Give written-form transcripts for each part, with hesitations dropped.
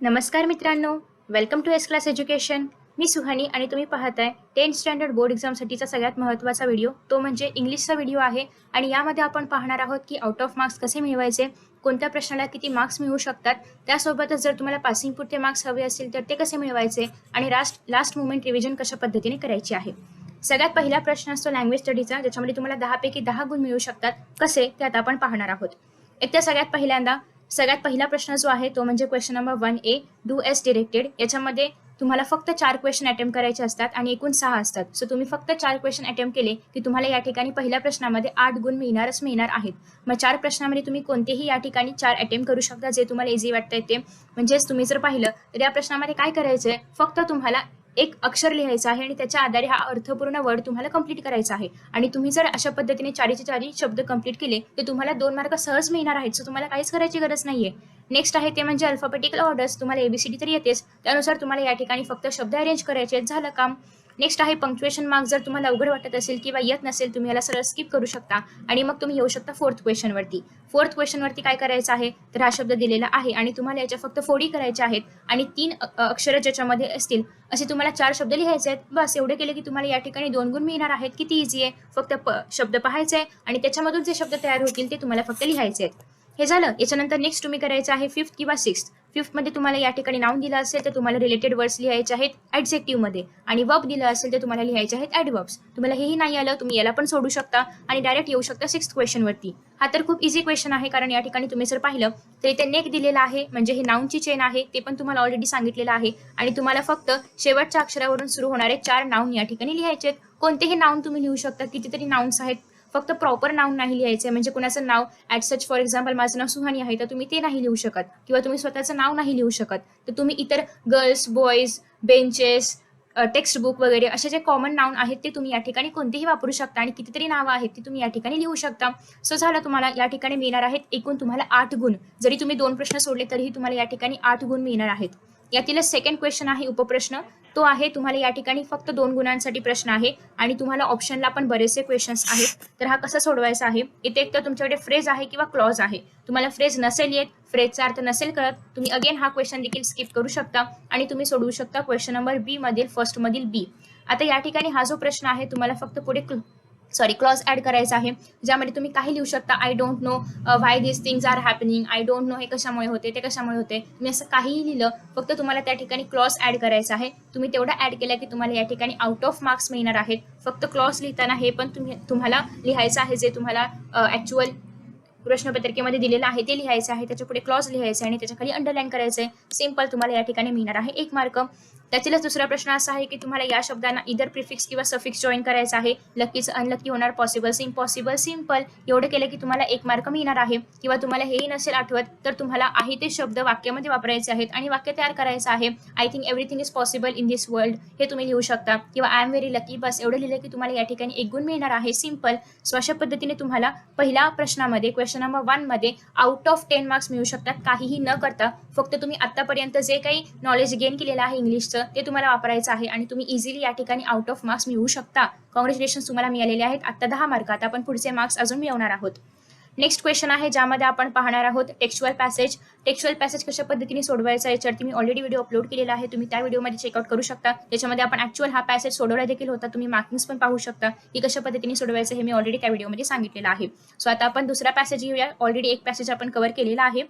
नमस्कार मित्रांनो, welcome to S class education. मी सुहानी आणि तुम्ही पाहताय 10th स्टँडर्ड बोर्ड एक्झामसाठीचा सगळ्यात महत्त्वाचा व्हिडिओ, तो म्हणजे इंग्लिशचा व्हिडिओ आहे. आणि यामध्ये आपण पाहणार आहोत की आउट ऑफ मार्क्स कसे मिळवायचे, कोणत्या प्रश्नाला किती मार्क्स मिळू शकतात, त्यासोबतच जर तुम्हाला पासिंग पुरते मार्क्स हवे असतील तर ते कसे मिळवायचे आणि लास्ट मोमेंट रिव्हिजन कशा पद्धतीने करायची आहे. सगळ्यात पहिला प्रश्न असतो लँग्वेज स्टडीचा, ज्याच्यामध्ये तुम्हाला 10 पैकी 10 गुण मिळू शकतात. कसे ते आता आपण पाहणार आहोत. एक तर सगळ्यात पहिला प्रश्न जो आहे तो म्हणजे question number 1A, do S directed. याच्यामध्ये तुम्हाला फक्त 4 क्वेश्चन अटेम्प्ट करायचे असतात आणि एकूण 6 असतात. सो तुम्ही फक्त 4 क्वेश्चन अटेम्प्ट केले की तुम्हाला या ठिकाणी पहिल्या प्रश्नामध्ये 8 गुण मिळणार आहेत. मग 4 प्रश्नामध्ये तुम्ही कोणतेही या ठिकाणी 4 अटेम्प्ट करू शकता, जे तुम्हाला इझी वाटतंय ते. म्हणजेच तुम्ही जर पाहिलं तर या प्रश्नामध्ये काय करायचंय, फक्त तुम्हाला एक अक्षर लिहायचं आहे आणि त्याच्या आधारे हा अर्थपूर्ण वर्ड तुम्हाला कंप्लीट करायचा आहे. आणि तुम्ही जर अशा पद्धतीने 4चे 4 शब्द कंप्लीट केले तर तुम्हाला 2 मार्क सहज मिळणार आहेत. सो तुम्हाला काहीच करायची गरज नाहीये. नेक्स्ट आहे ते म्हणजे अल्फाबेटिकल ऑर्डर्स. तुम्हाला एबीसीडी तर येतेच, त्यानुसार तुम्हाला या ठिकाणी फक्त शब्द अरेंज करायचे आहेत, झालं काम. नेक्स्ट आहे पंक्च्युएशन मार्क्स. जर तुम्हाला अवघड वाटत असेल किंवा येत नसेल, तुम्ही याला सरळ स्किप करू शकता आणि मग तुम्ही येऊ शकता फोर्थ क्वेश्चनवरती काय करायचं आहे, तर हा शब्द दिलेला आहे आणि तुम्हाला याच्या फक्त फोडी करायच्या आहेत आणि 3 अक्षर ज्याच्यामध्ये असतील असे तुम्हाला 4 शब्द लिहायचे आहेत. बस एवढे केले की तुम्हाला या ठिकाणी 2 गुण मिळणार आहेत. किती इझी आहे. फक्त शब्द पाहायचे आहे आणि त्याच्यामधून जे शब्द तयार होतील ते तुम्हाला फक्त लिहायचे आहेत. हे झालं. याच्यानंतर नेक्स्ट तुम्ही करायचं आहे 5th किंवा 6th. 5th मध्ये तुम्हाला या ठिकाणी नाउन दिलं असेल तर तुम्हाला रिलेटेड वर्ड्स लिहायचे आहेत ऍडजेक्टिव्ह मध्ये, आणि वर्ब दिलं असेल तर तुम्हाला लिहायचे आहेत ऍडवर्ब्स. तुम्हाला हेही नाही आलं, तुम्ही याला पण सोडू शकता आणि डायरेक्ट येऊ शकता 6th क्वेश्चन वरती. हा तर खूप इझी क्वेश्चन आहे, कारण या ठिकाणी तुम्ही जर पाहिलं तर इथे नेक दिलेला आहे, म्हणजे हे नाउनची चेन आहे, ते पण तुम्हाला ऑलरेडी सांगितलेलं आहे. आणि तुम्हाला फक्त शेवटच्या अक्षरावरून सुरू होणारे 4 नाउन या ठिकाणी लिहायचे आहेत. कोणतेही नाउन तुम्ही लिहू शकता, कितीतरी नाउन्स आहेत. फक्त प्रॉपर नाउन नाही लिहायचे, म्हणजे कुणाचं नाव ॲट सच, फॉर एक्झाम्पल माझं नाव सुहानी आहे तर तुम्ही ते नाही लिहू शकत, किंवा तुम्ही स्वतःचं नाव नाही लिहू शकत. तर तुम्ही इतर girls, boys, benches, text book वगैरे असे जे कॉमन नाउन आहेत ते तुम्ही या ठिकाणी कोणतेही वापरू शकता आणि कितीतरी नावं आहेत ती तुम्ही या ठिकाणी लिहू शकता. सो झालं. तुम्हाला या ठिकाणी मिळणार आहेत एकूण तुम्हाला 8 गुण. जरी तुम्ही 2 प्रश्न सोडले तरीही तुम्हाला या ठिकाणी 8 गुण मिळणार आहेत. यातीलच सेकंड क्वेश्चन आहे उपप्रश्न. तो आहे तुम्हाला या ठिकाणी फक्त 2 गुणांसाठी प्रश्न आहे आणि तुम्हाला ऑप्शनला पण बरेचसे क्वेश्चन्स आहेत. तर हा कसा सोडवायचा आहे, इथे एक तर तुमच्याकडे फ्रेज आहे किंवा क्लॉज आहे. तुम्हाला फ्रेज नसेल येत, फ्रेजचा अर्थ नसेल कळत, तुम्ही अगेन हा क्वेश्चन देखील स्किप करू शकता आणि तुम्ही सोडवू शकता क्वेश्चन नंबर बी मधील फर्स्ट मधील बी. आता या ठिकाणी हा जो प्रश्न आहे तुम्हाला फक्त पुढे क्लॉज ऍड करायचा आहे, ज्यामध्ये तुम्ही काही लिहू शकता. I don't know why this things are happening. I don't know हे कशामुळे होते, ते कशामुळे होते. तुम्ही असं काहीही लिहिलं, फक्त तुम्हाला त्या ठिकाणी क्लॉज ऍड करायचा आहे. तुम्ही तेवढा ऍड केला की तुम्हाला या ठिकाणी आउट ऑफ मार्क्स मिळणार आहेत. फक्त क्लॉज लिहिताना हे पण तुम्हाला लिहायचं आहे, जे तुम्हाला ऍक्च्युअल प्रश्नपत्रिकेमध्ये दिलेलं आहे ते लिहायचं आहे. त्याच्या पुढे क्लॉज लिहायचं आणि त्याच्या खाली अंडरलाईन करायचंय. सिंपल. तुम्हाला या ठिकाणी मिळणार आहे 1 मार्क. त्यातीलच दुसरा प्रश्न असा आहे की तुम्हाला या शब्दांना इधर प्रिफिक्स किंवा सफिक्स जॉईन करायचा आहे. लकीचं अनलकी होणार, पॉसिबल इम्पॉसिबल, सिंपल. एवढं केलं की तुम्हाला 1 मार्क मिळणार आहे. किंवा तुम्हाला हेही नसेल आठवत तर तुम्हाला आहे ते शब्द वाक्यामध्ये वापरायचे आहेत आणि वाक्य तयार करायचं आहे. I think everything is possible in this world हे तुम्ही लिहू शकता, किंवा आय एम व्हेरी लकी. बस एवढं लिहिलं की तुम्हाला या ठिकाणी 1 गुण मिळणार आहे. सिंपल. सो अशा पद्धतीने तुम्हाला पहिल्या प्रश्नामध्ये क्वेश्चन नंबर 1 मध्ये आउट ऑफ 10 मार्क्स मिळू शकतात, काहीही न करता. फक्त तुम्ही आतापर्यंत जे काही नॉलेज गेन केलेलं आहे इंग्लिशचं ते तुम्हाला वापरायचं आहे आणि तुम्ही इझिली या ठिकाणी आउट ऑफ मार्क्स मिळवू शकता. कॉंग्रॅच्युलेशन, तुम्हाला मिळालेले आहेत आता 10 मार्क. आता आपण पुढचे मार्क्स अजून मिळवणार आहोत. नेक्स्ट क्वेश्चन आहे, ज्यामध्ये आपण पाहणार आहोत टेक्स्चुअल पॅसेज कशा पद्धतीने सोडवायचा याच्यावरती मी ऑलरेडी व्हिडिओ अपलोड केलेला आहे. तुम्ही त्या व्हिडिओमध्ये चेकआउट करू शकता. त्याच्यामध्ये आपण ऍक्च्युअल हा पॅसेज सोडवला देखील होता. तुम्ही मार्किंग्स पण पाहू शकता की कशा पद्धतीने सोडवायचं हे मी ऑलरेडी त्या व्हिडिओमध्ये सांगितलेलं आहे. सो आता आपण दुसरा पॅसेज घेऊया. ऑलरेडी एक पॅसेज आपण कव्हर केलेला आहे.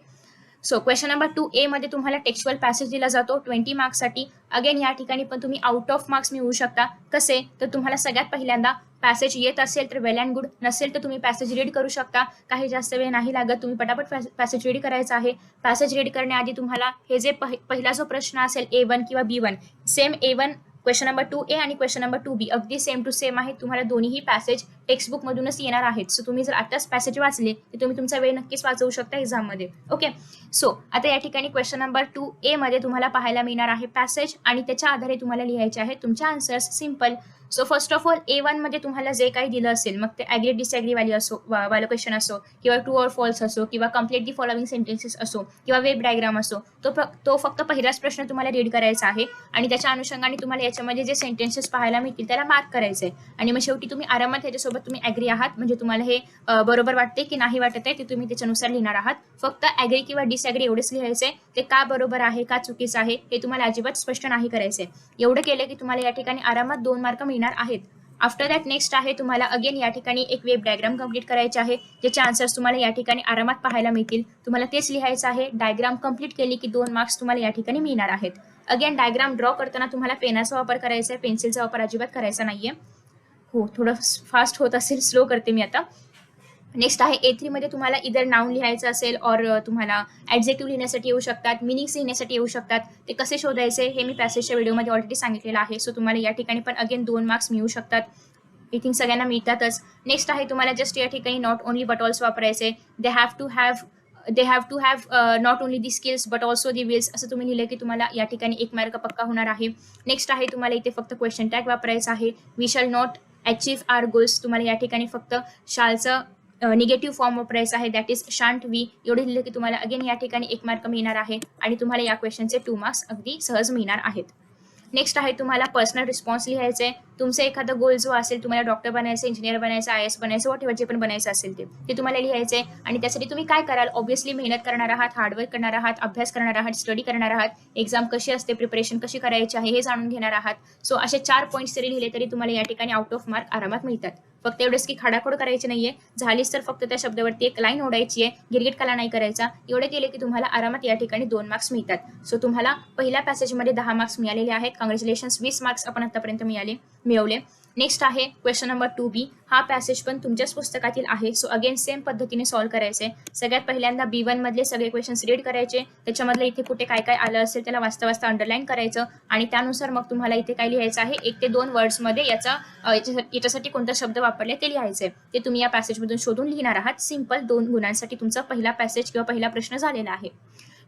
सो क्वेश्चन नंबर 2A मध्ये तुम्हाला टेक्स्चुअल पॅसेज दिला जातो 20 मार्क्ससाठी. अगेन या ठिकाणी पण तुम्ही आउट ऑफ मार्क्स मिळवू शकता. कसे, तर तुम्हाला सगळ्यात पहिल्यांदा पॅसेज येत असेल तर वेल अँड गुड, नसेल तर तुम्ही पॅसेज रीड करू शकता. काही जास्त वेळ नाही लागत, तुम्ही पटापट पॅसेज रीड करायचा आहे. पॅसेज रीड करण्याआधी तुम्हाला हे जे पहिला जो प्रश्न असेल A1 किंवा B1, same A1 question number 2A आणि क्वेश्चन नंबर 2B अगदी सेम टू सेम आहे. तुम्हाला दोन्हीही पॅसेज टेक्स्टबुक मधूनच येणार आहेत. सो तुम्ही जर आताच पॅसेज वाचले तर तुम्ही तुमचा वेळ नक्कीच वाचवू शकता एक्झाममध्ये. ओके. सो आता या ठिकाणी क्वेश्चन नंबर 2A मध्ये तुम्हाला पाहायला मिळणार आहे पॅसेज आणि त्याच्या आधारे तुम्हाला लिहायचे आहेत तुमचे answers. Simple. So first of all A1 मध्ये तुम्हाला जे काही दिलं असेल, मग ते ॲग्री डिसॲग्री वालं क्वेश्चन असो किंवा ट्रू ऑर फॉल्स असो किंवा कंप्लीट दी फॉलोइंग सेंटेन्सेस असो किंवा वेब डायग्राम असो, तो फक्त पहिलाच प्रश्न तुम्हाला रीड करायचा आहे आणि त्याच्या अनुषंगाने तुम्हाला याच्यामध्ये जे सेंटेन्सेस पाहायला मिळतील त्याला मार्क करायचं आहे आणि मग शेवटी तुम्ही आरामात ह्याच्यासोबत तुम्ही ॲग्री आहात, म्हणजे तुम्हाला हे बरोबर वाटते की नाही वाटत आहे ते तुम्ही त्याच्यानुसार लिहिणार आहात. फक्त ॲग्री किंवा डिसॲग्री एवढंच लिहायचं आहे. ते का बरोबर आहे का चुकीचं आहे हे तुम्हाला अजिबात स्पष्ट नाही करायचं आहे. एवढं केलं की तुम्हाला या ठिकाणी आरामात 2 मार्क मिळणार आहेत. आफ्टर दॅट नेक्स्ट आहे तुम्हाला अगेन या ठिकाणी एक वेब डायग्राम कंप्लीट करायचे आहे, ज्याचे आन्सर्स तुम्हाला या ठिकाणी आरामात पाहायला मिळतील. तुम्हाला तेच लिहायचं आहे. डायग्राम कंप्लीट केली की 2 मार्क्स तुम्हाला या ठिकाणी मिळणार आहेत. अगेन डायग्राम ड्रॉ करताना तुम्हाला पेनाचा वापर करायचा आहे, पेन्सिलचा वापर अजिबात करायचा नाहीये. हो, थोडं फास्ट होत असेल, स्लो करते मी आता. नेक्स्ट आहे A3 मध्ये तुम्हाला इधर नाउन लिहायचं असेल और तुम्हाला ॲडजेक्टिव्ह लिहिण्यासाठी येऊ शकतात, मिनिंग्स लिहिण्यासाठी येऊ शकतात. ते कसे शोधायचे हे मी पॅसेजच्या व्हिडिओमध्ये ऑलरेडी सांगितलेलं आहे. सो तुम्हाला या ठिकाणी पण अगेन 2 मार्क्स मिळू शकतात. आय थिंक सगळ्यांना मिळतातच. नेक्स्ट आहे तुम्हाला जस्ट या ठिकाणी नॉट ओनली बट ऑल्सो वापरायचे. They have to have not only the skills but also the wills असं तुम्ही लिहिलं की तुम्हाला या ठिकाणी 1 मार्क पक्का होणार आहे. नेक्स्ट आहे तुम्हाला इथे फक्त क्वेश्चन टॅग वापरायचा आहे. We shall not achieve our goals, तुम्हाला या ठिकाणी फक्त शालचं निगेटिव्ह फॉर्म वापरायचा आहे, दॅट इज शांट वी. एवढे लिहिले की तुम्हाला अगेन या ठिकाणी 1 मार्क मिळणार आहे आणि तुम्हाला या क्वेश्चनचे 2 मार्क्स अगदी सहज मिळणार आहेत. नेक्स्ट आहे तुम्हाला पर्सनल रिस्पॉन्स लिहायचे आहे. तुमचा एखादा गोल जो असेल, तुम्हाला डॉक्टर बनायचं, इंजिनियर बनायचं, IAS बनायचं, व्हॉटएव्हर जे पण बनायचं असेल ते तुम्हाला लिहायचं आहे. आणि त्यासाठी तुम्ही काय कराल, ऑब्व्हियसली मेहनत करणार आहात, हार्डवर्क करणार आहात, अभ्यास करणार आहात, स्टडी करणार आहात, एक्झाम कशी असते, प्रिपरेशन कशी करायची आहे हे जाणून घेणार आहात. सो असे 4 पॉईंट्स जरी लिहिले तरी तुम्हाला या ठिकाणी आउट ऑफ मार्क आरामात मिळतात. फक्त एवढंच की खाडाखोड करायची नाहीये, झालीच तर फक्त त्या शब्दावरती एक लाईन ओढायची आहे, गिरगिट कला नाही करायचा. एवढे केले की तुम्हाला आरामात या ठिकाणी 2 मार्क्स मिळतात. सो तुम्हाला पहिल्या पॅसेजमध्ये 10 मार्क्स मिळालेले आहेत. कॉंग्रॅच्युलेशन्स, 20 मार्क्स आपण आतापर्यंत मिळवले. नेक्स्ट आहे क्वेश्चन नंबर 2B. हा पॅसेज पण तुमच्याच पुस्तकातील आहे. सो अगेन सेम पद्धतीने सॉल्व्ह करायचे. सगळ्यात पहिल्यांदा B1 मधले सगळे क्वेश्चन्स रीड करायचे, त्याच्यामधलं इथे कुठे काय काय आलं असेल त्याला वाचता वाचता अंडरलाईन करायचं आणि त्यानुसार मग तुम्हाला इथे काय लिहायचं आहे, 1 ते 2 वर्ड्समध्ये याच्यासाठी कोणता शब्द वापरले ते लिहायचे. ते तुम्ही या पॅसेजमधून शोधून लिहिणार आहात. सिंपल 2 गुणांसाठी तुमचा पहिला पॅसेज किंवा पहिला प्रश्न झालेला आहे.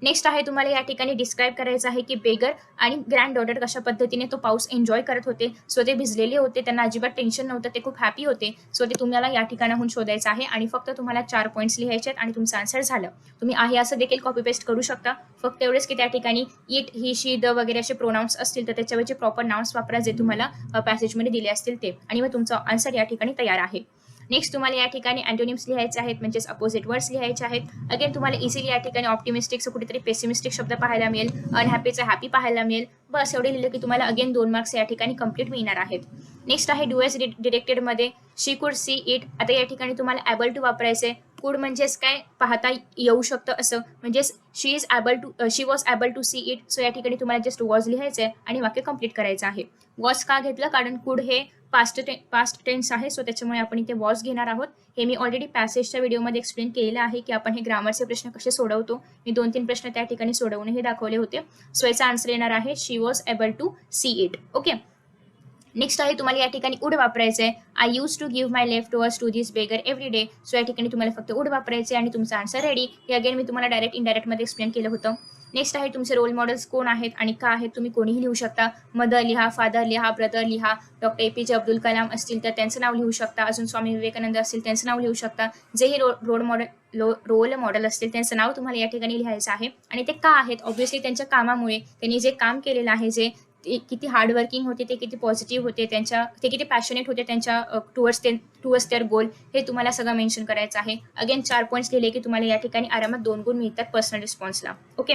नेक्स्ट आहे तुम्हाला या ठिकाणी डिस्क्राईब करायचं आहे की बेगर आणि ग्रँड डॉटर कशा पद्धतीने तो पाऊस एन्जॉय करत होते. सो ते भिजलेले होते, त्यांना अजिबात टेन्शन नव्हतं, ते खूप हॅपी होते. सो ते तुम्हाला या ठिकाणाहून शोधायचं आहे आणि फक्त तुम्हाला 4 पॉईंट्स लिहायचे आहेत आणि तुमचं आन्सर झालं. तुम्ही आहे असं देखील कॉपी पेस्ट करू शकता. फक्त एवढेच की त्या ठिकाणी इट, ही, शी, द वगैरे असे प्रोनाउन्स असतील तर त्याच्यावरचे प्रॉपर नाउन्स वापरा जे तुम्हाला पॅसेजमध्ये दिले असतील ते, आणि मग तुमचा आन्सर या ठिकाणी तयार आहे. नेक्स्ट तुम्हाला या ठिकाणी अँटोनिम्स लिहायचे आहेत, म्हणजेच अपोजिट वर्ड्स लिहायचे आहेत. अगेन तुम्हाला इझिली या ठिकाणी ऑप्टिमिस्टिकचं कुठेतरी पेसिमिस्टिक शब्द पाहायला मिळेल, अनहॅपीचं हॅपी पाहायला मिळेल. बस एवढे लिहिले की तुम्हाला अगेन 2 मार्क्स या ठिकाणी कंप्लीट मिळणार आहेत. नेक्स्ट आहे do age डिरेक्टेडमध्ये she could see it. आता या ठिकाणी तुम्हाला ॲबल टू वापरायचे. कुड म्हणजेच काय, पाहता येऊ शकतं असं, म्हणजेच she was able to see it. So या ठिकाणी तुम्हाला जस्ट वॉज लिहायचं आहे आणि वाक्य कंप्लीट करायचं आहे. वॉज का घेतलं, कारण कुड हे पास्ट टेन्स आहे, सो त्याच्यामुळे आपण इथे वॉज घेणार आहोत. हे मी ऑलरेडी पॅसेजच्या व्हिडिओमध्ये एक्सप्लेन केलेलं आहे की आपण हे ग्रामरचे प्रश्न कसे सोडवतो. मी 2-3 प्रश्न त्या ठिकाणी सोडवून हे दाखवले होते. सो याचा आन्सर येणार आहे she was able to see it. Okay. Next आहे तुम्हाला या ठिकाणी उड वापरायचं आहे. I use to give my leftovers to this beggar every day. So या ठिकाणी तुम्हाला फक्त उड वापरायचे आणि तुमचा आन्सर रेडी. हे अगेन मी तुम्हाला डायरेक्ट इनडायरेक्टमध्ये एक्सप्लेन केलं होतं. नेक्स्ट आहे तुमचे रोल मॉडेल्स कोण आहेत आणि का आहेत, तुम्ही कोणीही लिहू शकता. मदर लिहा, फादर लिहा, ब्रदर लिहा. डॉक्टर APJ अब्दुल कलाम असतील तर त्यांचं नाव लिहू शकता. अजून स्वामी विवेकानंद असतील त्यांचं नाव लिहू शकता. जेही रोल मॉडेल असतील त्यांचं नाव तुम्हाला या ठिकाणी लिहायचं आहे. आणि ते का आहेत, ऑब्व्हियसली त्यांच्या कामामुळे, त्यांनी जे काम केलेलं आहे, जे किती हार्डवर्किंग होते, ते किती पॉझिटिव्ह होते, ते किती पॅशनेट होते त्यांच्या टुवर्ड्स देअर गोल, हे तुम्हाला सगळं मेन्शन करायचं आहे. अगेन 4 पॉईंट्स लिहिले की तुम्हाला या ठिकाणी आरामात 2 गुण मिळतात पर्सनल रिस्पॉन्सला. Okay.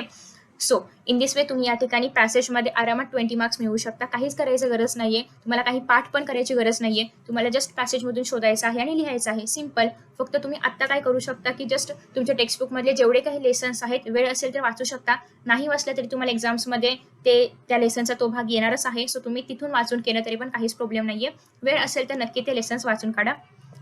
So in this way तुम्ही या ठिकाणी पॅसेजमध्ये आरामात 20 मार्क्स मिळवू शकता. काहीच करायचं गरज नाहीये, तुम्हाला काही पाठ पण करायची गरज नाहीये. तुम्हाला जस्ट पॅसेजमधून शोधायचं आहे आणि लिहायचं आहे. सिम्पल. फक्त तुम्ही आत्ता काय करू शकता की जस्ट तुमच्या टेक्स्टबुकमधले जेवढे काही लेसन्स आहेत, वेळ असेल तर वाचू शकता. नाही वाचलं तरी तुम्हाला एक्झाम्समध्ये त्या लेसनचा तो भाग येणारच आहे. सो तुम्ही तिथून वाचून केलं तरी पण काहीच प्रॉब्लेम नाहीये. वेळ असेल तर नक्की ते लेसन्स वाचून काढा.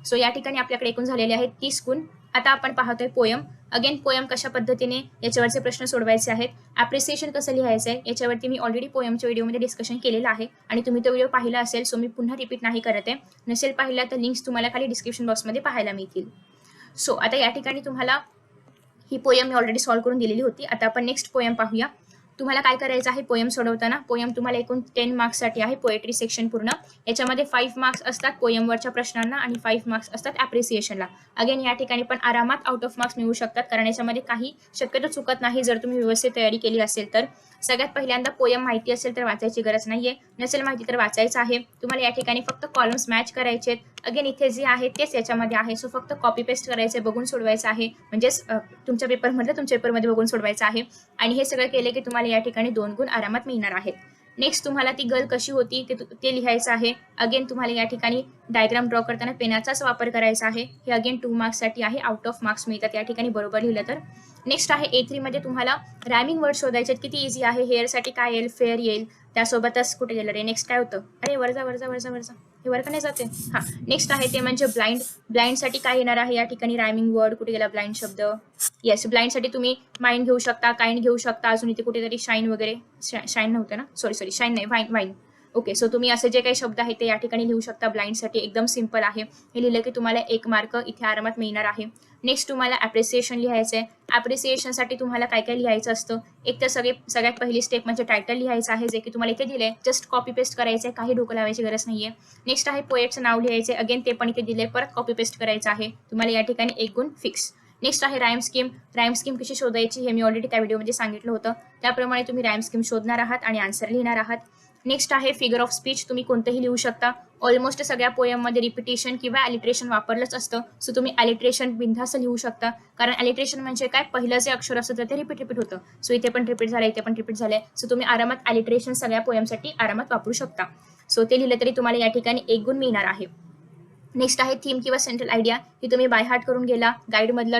सो या ठिकाणी आपल्याकडे एकूण झालेले आहेत 30 गुण. आता आपण पाहतोय पोयम. अगेन पोयम कशा पद्धतीने याच्यावरचे प्रश्न सोडवायचे आहेत, ॲप्रिसिएशन कसं लिहायचं आहे, याच्यावरती मी ऑलरेडी पोयमच्या व्हिडिओमध्ये डिस्कशन केलेलं आहे आणि तुम्ही तो व्हिडिओ पाहिला असेल. सो मी पुन्हा रिपीट नाही करत आहे. नसेल पाहिला तर लिंक्स तुम्हाला खाली डिस्क्रिप्शन बॉक्समध्ये पाहायला मिळतील. सो आता या ठिकाणी तुम्हाला ही पोयम मी ऑलरेडी सॉल्व्ह करून दिलेली होती. आता आपण नेक्स्ट पोयम पाहूया. तुम्हाला काय करायचं आहे पोयम सोडवताना, पोयम तुम्हाला एकूण 10 मार्क्ससाठी आहे, पोएट्री सेक्शन पूर्ण. याच्यामध्ये 5 मार्क्स असतात पोयमवरच्या प्रश्नांना आणि 5 मार्क्स असतात ॲप्रिसिएशनला. अगेन या ठिकाणी पण आरामात आउट ऑफ मार्क्स मिळू शकतात, कारण याच्यामध्ये काही शक्यतो चुकत नाही जर तुम्ही व्यवस्थित तयारी केली असेल तर. सगळ्यात पहिल्यांदा पोयम माहिती असेल तर वाचायची गरज नाहीये, नसेल माहिती तर वाचायचं आहे. तुम्हाला या ठिकाणी फक्त कॉलम्स मॅच करायचे आहेत. अगेन इथे जे आहे तेच याच्यामध्ये आहे, सो फक्त कॉपी पेस्ट करायचे, बघून सोडवायचं आहे, म्हणजेच तुमच्या पेपरमध्ये बघून सोडवायचं आहे. आणि हे सगळं केले की तुम्हाला या ठिकाणी 2 गुण आरामात मिळणार आहेत. नेक्स्ट तुम्हाला ती गर्ल कशी होती ते लिहायचं आहे. अगेन तुम्हाला या ठिकाणी डायग्राम ड्रॉ करताना पेनाचाच वापर करायचा आहे. हे अगेन 2 मार्क्ससाठी आहे, आउट ऑफ मार्क्स मिळतात या ठिकाणी बरोबर लिहिलं तर. नेक्स्ट आहे A3 मध्ये तुम्हाला रायमिंग वर्ड शोधायचे, किती इझी आहे. हेअरसाठी काय येईल, फेअर येईल, त्यासोबतच कुठे गेलं रे, नेक्स्ट काय होतं, अरे वरजा हे वर का नाही जाते. हा, नेक्स्ट आहे ते म्हणजे ब्लाइंडसाठी काय येणार आहे या ठिकाणी, रायमिंग वर्ड कुठे गेला, ब्लाइंड शब्द. येस, ब्लाइंडसाठी तुम्ही माइंड घेऊ शकता, काइंड घेऊ शकता, अजून इथे कुठेतरी शाईन वगैरे, शाईन नव्हतं ना, सॉरी शाईन नाही, वाईन. ओके, सो तुम्ही असे जे काही शब्द आहेत ते या ठिकाणी लिहू शकता. ब्लाइंडसाठी एकदम सिंपल आहे, हे लिहिलं की तुम्हाला 1 मार्क इथे आरामात मिळणार आहे. नेक्स्ट तुम्हाला ॲप्रिसिएशन लिहायचं आहे. ॲप्रिसिएशनसाठी तुम्हाला काय काय लिहायचं असतं, एक तर सगळ्यात पहिली स्टेप म्हणजे टायटल लिहायचं आहे, जे की तुम्हाला इथे दिले, जस्ट कॉपी पेस्ट करायचं आहे, काही डोकं लावायची गरज नाहीये. नेक्स्ट आहे पोएटचं नाव लिहायचं आहे, अगेन ते पण इथे दिले, परत कॉपी पेस्ट करायचं आहे, तुम्हाला या ठिकाणी 1 गुण फिक्स. नेक्स्ट आहे राईम स्कीम कशी शोधायची हे मी ऑलरेडी त्या व्हिडिओमध्ये सांगितलं होतं, त्याप्रमाणे तुम्ही राईम स्कीम शोधणार आहात आणि आन्सर लिहिणार आहात. नेक्स्ट आहे फिगर ऑफ स्पीच, तुम्ही कोणतंही लिहू शकता. ऑलमोस्ट सगळ्या पोयममध्ये रिपिटेशन किंवा ॲलिट्रेशन वापरलंच असतं, सो तुम्ही ॲलिट्रेशन बिनधास्त लिहू शकता, कारण ॲलिट्रेशन म्हणजे काय, पहिलं जे अक्षर असतं ते रिपीट होतं. सो इथे पण रिपीट झालं, इथे पण रिपीट झालंय, सो तुम्ही आरामात ॲलिट्रेशन सगळ्या पोयमसाठी आरामात वापरू शकता. सो ते लिहिलं तरी तुम्हाला या ठिकाणी 1 गुण मिळणार आहे. नेक्स्ट आहे थीम किंवा सेंट्रल आयडिया, ही तुम्ही बाय हार्ट करून गेला, गाईडमधलं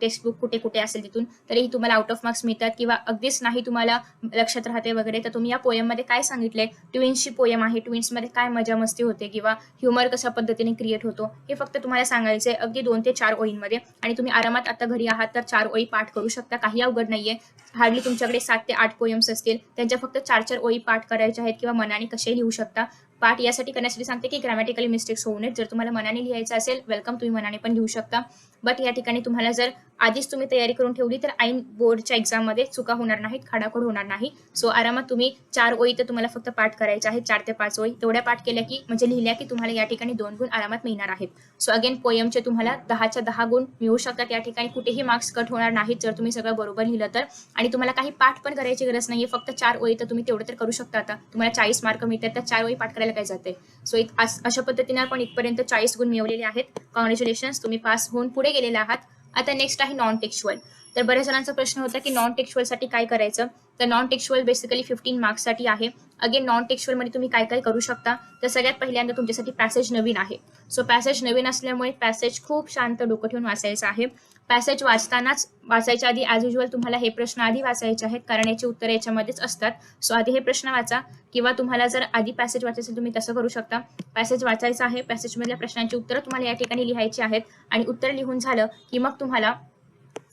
टेक्स्टबुक कुठे असेल तिथून, तरीही तुम्हाला आउट ऑफ मार्क्स मिळतात, किंवा अगदीच नाही तुम्हाला लक्षात राहते वगैरे, तर तुम्ही या पोयममध्ये काय सांगितलंय, ट्विन्सची पोयम आहे, ट्विन्समध्ये काय मजा मस्ती होते किंवा ह्युमर कशा पद्धतीने क्रिएट होतो, हे फक्त तुम्हाला सांगायचं आहे अगदी 2 ते 4 ओळींमध्ये. आणि तुम्ही आरामात आता घरी आहात तर 4 ओळी पाठ करू शकता, काही अवघड नाहीये. हार्डली तुमच्याकडे 7 ते 8 पोयम्स असतील, त्यांच्या फक्त 4 ओळी पाठ करायच्या आहेत, किंवा मनाने कसेही लिहू शकता. पाठ यासाठी करण्यासाठी सांगते की ग्रॅमॅटिकली मिस्टेक्स होऊ नयेत. जर तुम्हाला मनाने लिहायचं असेल, वेलकम, तुम्ही मनाने पण लिहू शकता. बट या ठिकाणी तुम्हाला जर आधीच तुम्ही तयारी करून ठेवली तर ऐन बोर्डच्या एक्झाममध्ये चुका होणार नाहीत, खाडाखोड होणार नाही. सो आरामात तुम्ही 4 ओळी तर तुम्हाला फक्त पाठ करायच्या आहेत, 4 ते 5 ओळी तेवढ्या पाठ केल्या की म्हणजे लिहिल्या की तुम्हाला या ठिकाणी 2 गुण आरामात मिळणार आहेत. सो अगेन पोयमचे तुम्हाला 10च्या 10 गुण मिळू शकतात, या ठिकाणी कुठेही मार्क्स कट होणार नाहीत जर तुम्ही सगळं बरोबर लिहिलं तर. आणि तुम्हाला काही पाठ पण करायची गरज नाहीये, फक्त 4 ओळी तर तुम्ही तेवढं तर करू शकता. आता तुम्हाला 40 मार्क मिळतात, तर 4 ओळी पाठ करायला काय जाते. सो अशा पद्धतीने आपण इथपर्यंत 40 गुण मिळवलेले आहेत. कॉंग्रॅच्युलेशन्स, तुम्ही पास होऊन पुढे गेलेले आहात. आता नेक्स्ट आहे नॉन टेक्स्च्युअल. तर बऱ्याच जणांचा प्रश्न होता की नॉन टेक्स्च्युअलसाठी काय करायचं. तर नॉन टेक्स्च्युअल बेसिकली 15 मार्क्ससाठी आहे. अगेन नॉन टेक्स्च्युअलमध्ये तुम्ही काय काय करू शकता, तर सगळ्यात पहिल्यांदा तुमच्यासाठी पॅसेज नवीन आहे. सो पॅसेज नवीन असल्यामुळे पॅसेज खूप शांत डोकं ठेवून वाचायचं आहे. पॅसेज वाचायच्या आधी ॲज युजल तुम्हाला हे प्रश्न आधी वाचायचे आहेत, कारण याची उत्तरं याच्यामध्येच असतात. सो आधी हे प्रश्न वाचा, किंवा तुम्हाला जर आधी पॅसेज वाचायचं तुम्ही तसं करू शकता. पॅसेज वाचायचं आहे, पॅसेजमधल्या प्रश्नांची उत्तरं तुम्हाला या ठिकाणी लिहायची आहेत, आणि उत्तर लिहून झालं की मग तुम्हाला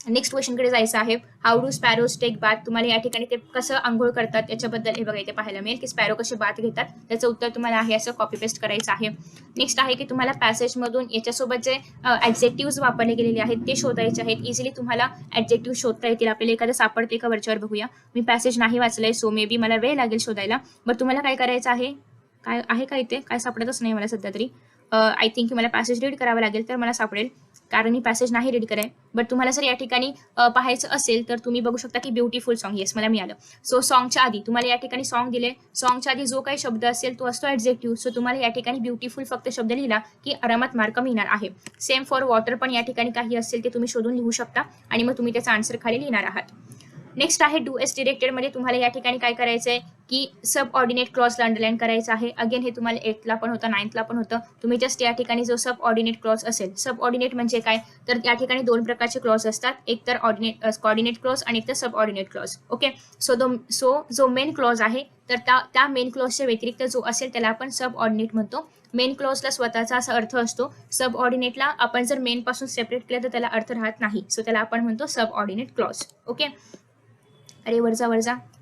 नेक्स्ट क्वेश्चनकडे जायचं आहे. How do sparrows take bath, तुम्हाला या ठिकाणी ते कसं आंघोळ करतात याच्याबद्दल हे बघा इथे पाहायला मिळेल की स्पॅरो कसे बाथ घेतात, त्याचं उत्तर तुम्हाला आहे असं कॉपी पेस्ट करायचं आहे. नेक्स्ट आहे की तुम्हाला पॅसेजमधून याच्यासोबत जे ॲडजेक्टिव्ज वापरले गेलेले आहेत ते शोधायचे आहेत. इझिली तुम्हाला ॲडजेक्टिव्ह शोधता येतील. आपल्याला एखादं सापडते का वरच्यावर बघूया. मी पॅसेज नाही वाचलंय, सो मे बी मला वेळ लागेल शोधायला. बट तुम्हाला काय करायचं आहे, काय आहे का इथे, काय सापडतच नाही मला सध्या तरी. आय थिंक की मला पॅसेज रीड करावं लागेल तर मला सापडेल, कारण मी पॅसेज नाही रीड करेन. बट तुम्हाला जर या ठिकाणी पाहायचं असेल तर तुम्ही बघू शकता की ब्युटिफुल सॉन्ग, येस मला मिळालं. सो सॉन्गच्या आधी तुम्हाला या ठिकाणी सॉन्ग दिले, सॉन्गच्या आधी जो काही शब्द असेल तो असतो ॲडजेक्टिव्ह. सो तुम्हाला या ठिकाणी ब्युटिफुल फक्त शब्द लिहिला की आरामात मार्क मिळणार आहे. सेम फॉर वॉटर, पण या ठिकाणी काही असेल ते तुम्ही शोधून लिहू शकता, आणि मग तुम्ही त्याचा आन्सर खाली लिहिणार आहात. नेक्स्ट आहे डू एस डिरेक्टेडमध्ये तुम्हाला या ठिकाणी काय करायचं आहे की सब ऑर्डिनेट क्लॉजला अंडरलाईन करायचं आहे. अगेन हे तुम्हाला 8th पण होतं, 9th पण होतं. तुम्ही जस्ट या ठिकाणी जो सब ऑर्डिनेट क्लॉज असेल, सब ऑर्डिनेट म्हणजे काय, तर या ठिकाणी 2 प्रकारचे क्लॉज असतात, एक तर कॉर्डिनेट क्लॉज आणि एक तर सब ऑर्डिनेट क्लॉज. ओके, सो जो मेन क्लॉज आहे तर त्या मेन क्लॉजच्या व्यतिरिक्त जो असेल त्याला आपण सब ऑर्डिनेट म्हणतो. मेन क्लॉजला स्वतःचा असा अर्थ असतो, सब ऑर्डिनेटला आपण जर मेन पासून सेपरेट केलं तर त्याला अर्थ राहत नाही. सो त्याला आपण म्हणतो सब ऑर्डिनेट क्लॉज. ओके, अरे वरचा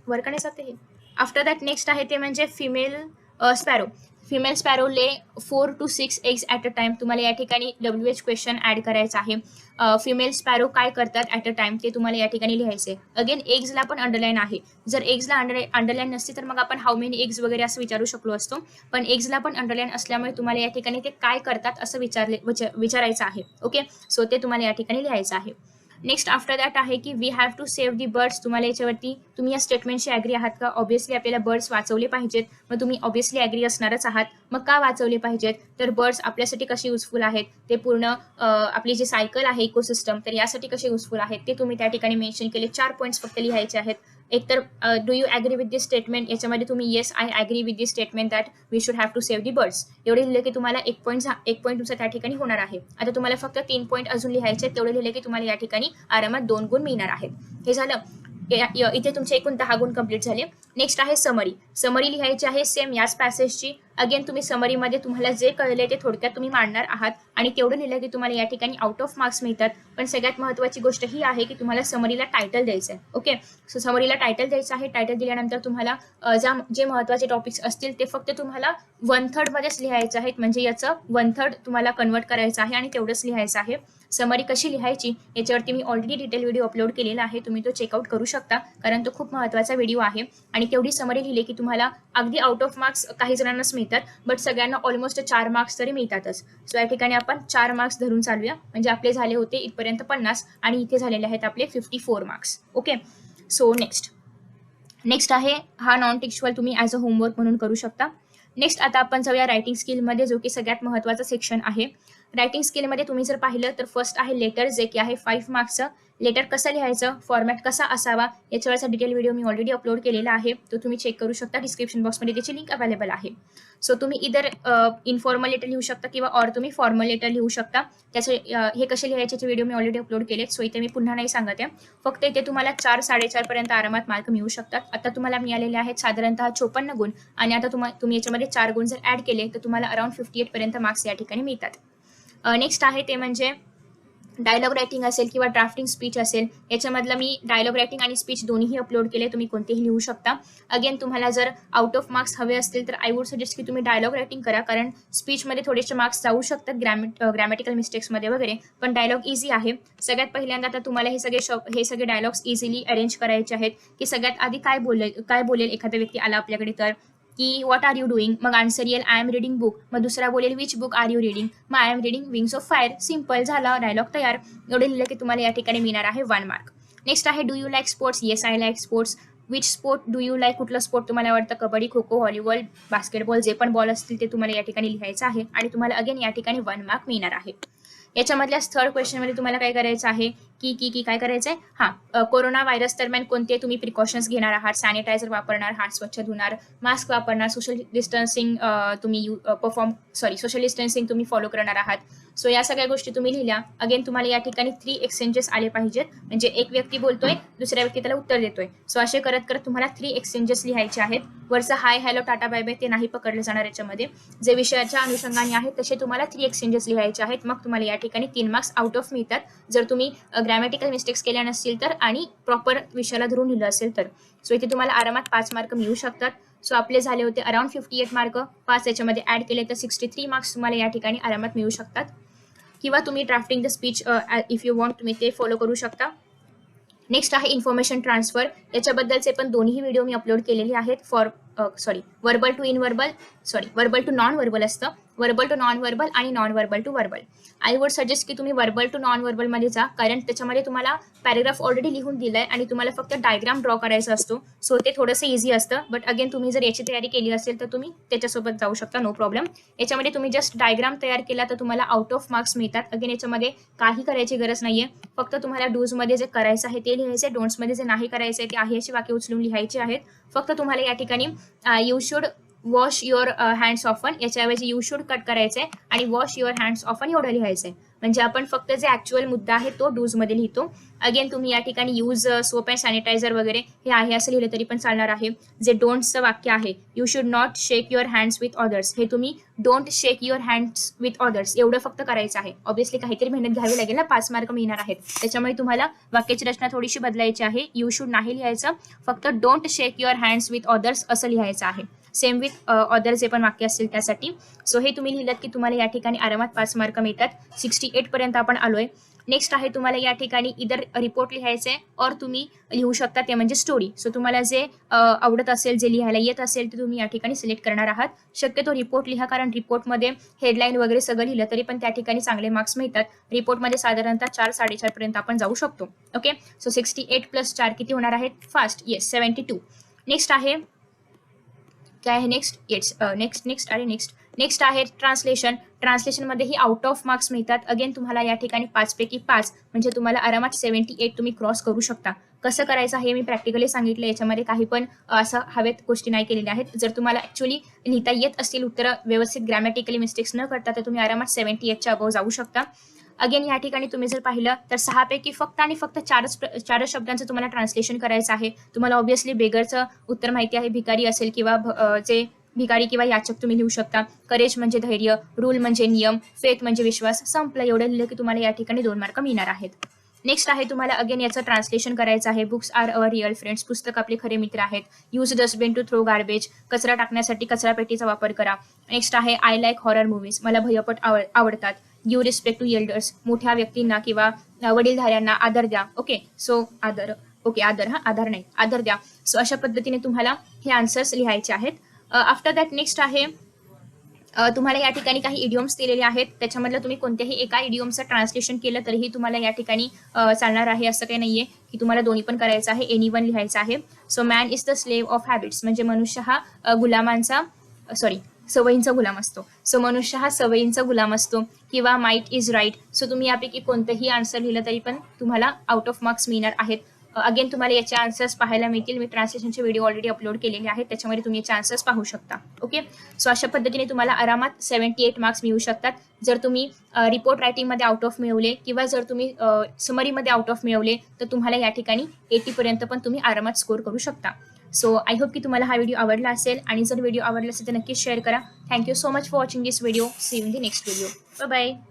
वर का नाही जाते हे. आफ्टर दॅट नेक्स्ट आहे ते म्हणजे फिमेल स्पॅरो. फिमेल स्पॅरो ले 4 to 6 eggs at a time. तुम्हाला या ठिकाणी WH क्वेश्चन ॲड करायचा आहे. फिमेल स्पॅरो काय करतात ॲट अ टाइम ते तुम्हाला या ठिकाणी लिहायचे. अगेन एग्सला पण अंडरलाईन आहे. जर एग्सला अंडरलाईन नसते तर मग आपण हाऊ मेनी एग्स वगैरे असं विचारू शकलो असतो, पण एग्सला पण अंडरलाईन असल्यामुळे तुम्हाला या ठिकाणी ते काय करतात असं विचारायचं आहे. ओके, सो ते तुम्हाला या ठिकाणी लिहायचं आहे. नेक्स्ट आफ्टर दॅट आहे की we have to save the birds. तुम्हाला याच्यावरती तुम्ही या स्टेटमेंटशी ॲग्री आहात का? ऑब्व्हियसली आपल्याला बर्ड्स वाचवले पाहिजेत. मग तुम्ही ऑब्व्हियसली ॲग्री असणारच आहात. मग का वाचवले पाहिजेत? तर बर्ड्स आपल्यासाठी कसे युजफुल आहेत, ते पूर्ण आपली जी सायकल आहे इकोसिस्टम, तर यासाठी कसे युजफुल आहेत ते तुम्ही त्या ठिकाणी मेन्शन केले. 4 पॉईंट्स फक्त लिहायचे आहेत. एकतर do you agree with this statement, याच्यामध्ये तुम्ही yes I agree with this statement that we should have to save the birds एवढे लिहिले की तुम्हाला एक पॉईंट तुमचा त्या ठिकाणी होणार आहे. आता तुम्हाला फक्त 3 पॉईंट अजून लिहायचे आहेत. तेवढे लिहिले की तुम्हाला या ठिकाणी आरामात 2 गुण मिळणार आहेत. हे झालं. इथे तुमचे एकूण 10 गुण कंप्लीट झाले. नेक्स्ट आहे समरी. समरी लिहायची आहे सेम याच पॅसेजची. अगेन तुम्ही समरीमध्ये तुम्हाला जे कळले ते थोडक्यात तुम्ही मांडणार आहात आणि तेवढं लिहिलं की तुम्हाला या ठिकाणी आउट ऑफ मार्क्स मिळतात. पण सगळ्यात महत्त्वाची गोष्ट ही आहे की तुम्हाला समरीला टायटल द्यायचं आहे. ओके, सो समरीला टायटल द्यायचं आहे. टायटल दिल्यानंतर तुम्हाला जे महत्त्वाचे टॉपिक्स असतील ते फक्त तुम्हाला 1/3 मध्येच लिहायचं आहेत. म्हणजे याचं 1/3 तुम्हाला कन्वर्ट करायचं आहे आणि तेवढंच लिहायचं आहे. समरी कशी लिहायची याच्यावरती मी ऑलरेडी डिटेल व्हिडिओ अपलोड केलेला आहे. तुम्ही तो चेकआउट करू शकता, कारण तो खूप महत्त्वाचा व्हिडिओ आहे. आणि तेवढी समरी लिहिली की तुम्हाला अगदी आउट ऑफ मार्क्स काही जणांनाच मिळतात, बट सगळ्यांना ऑलमोस्ट 4 मार्क्स तरी मिळतातच. सो या ठिकाणी आपण 4 मार्क्स धरून चालूया. म्हणजे आपले झाले होते इथपर्यंत 50 आणि इथे झालेले आहेत आपले 54 मार्क्स. ओके, सो नेक्स्ट आहे हा नॉन टेक्स्च्युअल तुम्ही ॲज अ होमवर्क म्हणून करू शकता. नेक्स्ट आता आपण जाऊया रायटिंग स्किलमध्ये, जो की सगळ्यात महत्त्वाचा सेक्शन आहे. रायटिंग स्किलमध्ये तुम्ही जर पाहिलं तर फर्स्ट आहे लेटर, जे की आहे 5 मार्क्सचं. लेटर कसं लिहायचं, फॉर्मॅट कसा असावा याच्यावरचा डिटेल व्हिडिओ मी ऑलरेडी अपलोड केलेला आहे. तो तुम्ही चेक करू शकता. डिस्क्रिप्शन बॉक्समध्ये त्याची लिंक अवेलेबल आहे. सो तुम्ही इधर इन्फॉर्मल लेटर लिहू शकता किंवा ऑर तुम्ही फॉर्मल लेटर लिहू शकता. त्याचे हे कसे लिहायचे व्हिडिओ मी ऑलरेडी अपलोड केलेत. सो इथे मी पुन्हा नाही सांगत आहे. फक्त इथे तुम्हाला 4-4.5 पर्यंत आरामात मार्क मिळू शकतात. आता तुम्हाला मिळालेले आहेत साधारणतः 54 गुण आणि आता तुम्ही याच्यामध्ये 4 गुण जर ॲड केले तर तुम्हाला अराउंड 58 पर्यंत मार्क्स या ठिकाणी मिळतात. नेक्स्ट आहे ते म्हणजे डायलॉग रायटिंग असेल किंवा ड्राफ्टिंग स्पीच असेल. याच्यामधलं मी डायलॉग रायटिंग आणि स्पीच दोन्हीही अपलोड केले. तुम्ही कोणतेही लिहू शकता. अगेन तुम्हाला जर आउट ऑफ मार्क्स हवे असतील तर आय वुड सजेस्ट की तुम्ही डायलॉग रायटिंग करा, कारण स्पीचमध्ये थोडेसे मार्क्स जाऊ शकतात ग्रॅमॅटिकल मिस्टेक्समध्ये वगैरे, पण डायलॉग इझी आहे. सगळ्यात पहिल्यांदा तर तुम्हाला हे सगळे डायलॉग्स इझिली अरेंज करायचे आहेत. की सगळ्यात आधी काय बोलेल एखादा व्यक्ती आला आपल्याकडे तर की व्हॉट आर यू डुईंग, मग आन्सर येईल आय एम रिडिंग बुक. मग दुसरा बोलेल which book are you reading, मग I am reading wings of fire. Simple झाला, डायलॉग तयार. एवढे लिहिलं की तुम्हाला या ठिकाणी मिळणार आहे 1 मार्क. नेक्स्ट आहे do you like sports, yes I like sports. Which sport do you like, कुठलं स्पोर्ट तुम्हाला आवडतं, कबड्डी, खो खो, व्हॉलीबॉल, बास्केटबॉल, जे पण बॉल असतील ते तुम्हाला या ठिकाणी लिहायचं आहे आणि तुम्हाला अगेन या ठिकाणी 1 मार्क मिळणार आहे. याच्यामधल्या थर्ड क्वेश्चनमध्ये तुम्हाला काय करायचं आहे की काय करायचं आहे, हां, कोरोना व्हायरस दरम्यान कोणते तुम्ही प्रिकॉशन्स घेणार आहात. सॅनिटायझर वापरणार, हात स्वच्छ धुणार, मास्क वापरणार, सोशल डिस्टन्सिंग सोशल डिस्टन्सिंग तुम्ही फॉलो करणार आहात. सो या सगळ्या गोष्टी तुम्ही लिहिल्या. अगेन तुम्हाला या ठिकाणी 3 एक्सचेंजेस आले पाहिजेत. म्हणजे एक व्यक्ती बोलतोय, दुसऱ्या व्यक्ती त्याला उत्तर देतोय. सो असे करत करत तुम्हाला 3 एक्सचेंजेस लिहायचे आहेत. वरचं हाय, हॅलो, टाटा, बाय बाय ते नाही पकडले जाणार याच्यामध्ये. जे विषयाच्या अनुषंगाने आहेत तसे तुम्हाला 3 एक्सचेंजेस लिहायचे आहेत. मग तुम्हाला या ठिकाणी 3 मार्क्स आउट ऑफ मिळतात. जर तुम्ही ग्रॅमॅटिकल मिस्टेक्स केल्या नसतील तर आणि प्रॉपर विषयाला धरून लिहिलं असेल तर. सो इथे तुम्हाला आरामात 5 मार्क मिळू शकतात. सो आपले झाले होते अराउंड 58 मार्क. 5 याच्यामध्ये ॲड केले तर 63 मार्क्स तुम्हाला या ठिकाणी आरामात मिळू शकतात. किंवा तुम्ही drafting the speech if you want तुम्ही ते फॉलो करू शकता. नेक्स्ट आहे इन्फॉर्मेशन ट्रान्सफर. याच्याबद्दलचे पण दोन्ही व्हिडिओ मी अपलोड केलेले आहेत. वर्बल टू नॉन वर्बल असतं, वर्बल टू नॉन वर्बल आणि non verbal to verbal. I would suggest की तुम्ही वर्बल टू नॉन वर्बलमध्ये जा, कारण त्याच्यामध्ये तुम्हाला पॅरेग्राफ ऑलरेडी लिहून दिलाय आणि तुम्हाला फक्त डायग्राम ड्रॉ करायचा असतो. सो ते थोडंसं इझी असतं. बट अगेन तुम्ही जर याची तयारी केली असेल तर तुम्ही त्याच्यासोबत जाऊ शकता, नो प्रॉब्लेम. याच्यामध्ये तुम्ही जस्ट डायग्राम तयार केला तर तुम्हाला आउट ऑफ मार्क्स मिळतात. अगेन याच्यामध्ये काही करायची गरज नाहीये. फक्त तुम्हाला डूजमध्ये जे करायचं आहे ते लिहायचे, डोंट्समध्ये जे नाही करायचं आहे ते आहे अशी वाक्य उचलून लिहायची आहेत. फक्त तुम्हाला या ठिकाणी you should wash your hands often याच्याऐवजी यू शुड कट करायचंय आणि वॉश युअर हँड्स ऑफन एवढं लिहायचंय. म्हणजे आपण फक्त जे ॲक्च्युअल मुद्दा आहे तो डूजमध्ये लिहितो. अगेन तुम्ही या ठिकाणी यूज सोप अँड सॅनिटायझर वगैरे हे आहे असं लिहिलं तरी पण चालणार आहे. जे डोंट्सचं वाक्य आहे, you should not shake your hands with others, हे तुम्ही don't shake your hands with others एवढं फक्त करायचं आहे. ऑब्व्हियसली काहीतरी मेहनत घ्यावी लागेल ना, 5 मार्क मिळणार आहेत. त्याच्यामुळे तुम्हाला वाक्याची रचना थोडीशी बदलायची आहे. यू शुड नाही लिहायचं, फक्त don't shake your hands with others असं लिहायचं आहे. सेम विथ ऑदर जे पण वाक्य असतील त्यासाठी. सो हे तुम्ही लिहिलं की तुम्हाला या ठिकाणी आरामात 5 मार्क मिळतात. 68 पर्यंत आपण आलोय. नेक्स्ट आहे तुम्हाला या ठिकाणी इधर रिपोर्ट लिहायचे और तुम्ही लिहू शकता ते म्हणजे स्टोरी. सो तुम्हाला जे आवडत असेल, जे लिहायला येत असेल ते तुम्ही या ठिकाणी सिलेक्ट करणार आहात. शक्यतो रिपोर्ट लिहा, कारण रिपोर्टमध्ये हेडलाईन वगैरे सगळं लिहिलं तरी पण त्या ठिकाणी चांगले मार्क्स मिळतात. रिपोर्टमध्ये साधारणतः 4-4.5 पर्यंत आपण जाऊ शकतो. ओके, सो 68 + 4 किती होणार आहेत? Fast, yes 72. नेक्स्ट आहे काय आहे? नेक्स्ट आहे ट्रान्सलेशन. ट्रान्सलेशनमध्येही आउट ऑफ मार्क्स मिळतात. अगेन तुम्हाला या ठिकाणी 5 पैकी 5 म्हणजे तुम्हाला आरामात 78 तुम्ही क्रॉस करू शकता. कसं करायचं हे मी प्रॅक्टिकली सांगितलं. याच्यामध्ये काही पण असं हवेत गोष्टी नाही केलेल्या आहेत. जर तुम्हाला ॲक्च्युली लिहिता येत असतील उत्तरं व्यवस्थित ग्रॅमॅटिकली मिस्टेक्स न करता तर तुम्ही आरामात 78च्या अबव जाऊ शकता. अगेन या ठिकाणी तुम्ही जर पाहिलं तर 6 पैकी फक्त आणि फक्त 4 शब्दांचं तुम्हाला ट्रान्सलेशन करायचं आहे. तुम्हाला ऑब्व्हियसली बेगरचं उत्तर माहिती आहे, भिकारी असेल किंवा जे भिकारी किंवा याचक तुम्ही लिहू शकता. करेज म्हणजे धैर्य, रूल म्हणजे नियम, फेथ म्हणजे विश्वास. संपलं. एवढं लिहिलं की तुम्हाला या ठिकाणी 2 मार्क मिळणार आहेत. नेक्स्ट आहे तुम्हाला अगेन याचं ट्रान्सलेशन करायचं आहे. Books are our real friends. पुस्तक आपले खरे मित्र आहेत. Use dustbin to throw garbage. कचरा टाकण्यासाठी कचरापेटीचा वापर करा. नेक्स्ट आहे आय लाईक हॉरर मूव्हीज. मला भयपट आवडतात. Give respect to elders. मोठ्या व्यक्तींना किंवा वडीलधाऱ्यांना आदर द्या. ओके, सो आदर आदर नाही, आदर द्या. सो अशा पद्धतीने तुम्हाला हे आन्सर्स लिहायचे आहेत. आफ्टर दॅट नेक्स्ट आहे तुम्हाला या ठिकाणी काही इडियम्स दिलेले आहेत. त्याच्यामधलं तुम्ही कोणत्याही एका इडियमचं ट्रान्सलेशन केलं तरीही तुम्हाला या ठिकाणी चालणार आहे. असं काही नाहीये की तुम्हाला दोन्ही पण करायचं आहे. एनीवन लिहायचं आहे. So man is the slave of habits म्हणजे मनुष्य हा सवयींचा गुलाम असतो. सो मनुष्य हा सवयींचा गुलाम असतो. किंवा माइट इज राईट. सो तुम्ही यापैकी कोणतंही आन्सर लिहिलं तरी पण तुम्हाला आउट ऑफ मार्क्स मिळणार आहेत. अगेन तुम्हाला याचे आन्सर्स पाहायला मिळतील. मी ट्रान्सलेशनचे व्हिडिओ ऑलरेडी अपलोड केलेले आहेत, त्याच्यामध्ये तुम्ही याचे आन्सर्स पाहू शकता. ओके, सो अशा पद्धतीने तुम्हाला आरामात 78 मार्क्स मिळू शकतात. जर तुम्ही रिपोर्ट रायटिंगमध्ये आउट ऑफ मिळवले किंवा जर तुम्ही समरीमध्ये आउट ऑफ मिळवले तर तुम्हाला या ठिकाणी 80 पर्यंत पण तुम्ही आरामात स्कोर करू शकता. सो आय होप की तुम्हाला हा व्हिडिओ आवडला असेल, आणि जर व्हिडिओ आवडला असेल तर नक्कीच शेअर करा. Thank you so much for watching this video. See you in the next video. Bye bye.